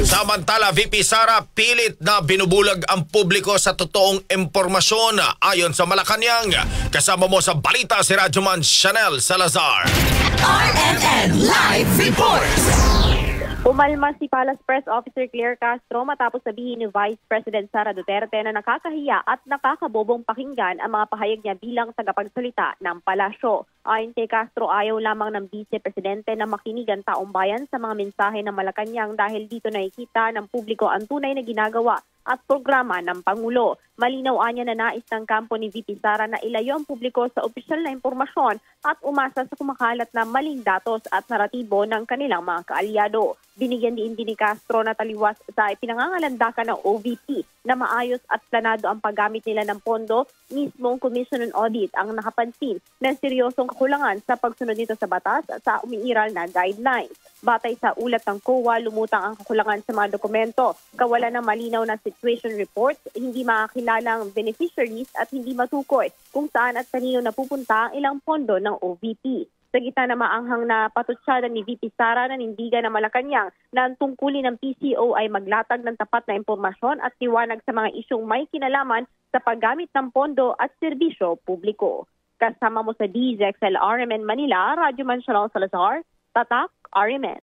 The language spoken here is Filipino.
Samantala, VP Sara pilit na binubulag ang publiko sa totoong impormasyon ayon sa Malacanang. Kasama mo sa balita si Radyoman Chanel Salazar. RMN Live Reports. Umalma si Palace Press Officer Claire Castro matapos sabihin ni Vice President Sara Duterte na nakakahiya at nakakabobong pakinggan ang mga pahayag niya bilang tagapagsalita ng palasyo. Ayon kay Castro, ayaw lamang ng Vice Presidente na makinig ang taong bayan sa mga mensahe ng Malacanang dahil dito nakikita ng publiko ang tunay na ginagawa at programa ng Pangulo. Malinaw anya na nais ng kampo ni VP Sara na ilayo ang publiko sa opisyal na impormasyon at umasa sa kumakalat na maling datos at naratibo ng kanilang mga kaalyado. Binigyan din ni Castro na taliwas sa pinangangalandakan ng OVP na maayos at planado ang paggamit nila ng pondo. Mismong Commission on Audit ang nakapansin ng seryosong kakulangan sa pagsunod nito sa batas at sa umiiral na guidelines. Batay sa ulat ng COA, lumutang ang kakulangan sa mga dokumento, kawalan ng malinaw na situation reports, hindi makakilalang beneficiaries at hindi matukoy kung saan at kanino napupunta ang ilang pondo ng OVP. Sa gitna na maanghang na patutsada ni VP Sara na nindigan ng Malacanang na ang tungkulin ng PCO ay maglatag ng tapat na impormasyon at tiwanag sa mga isyong may kinalaman sa paggamit ng pondo at serbisyo publiko. Kasama mo sa DZXL RMN Manila, Radyoman Chanel Salazar, Tatak RMN.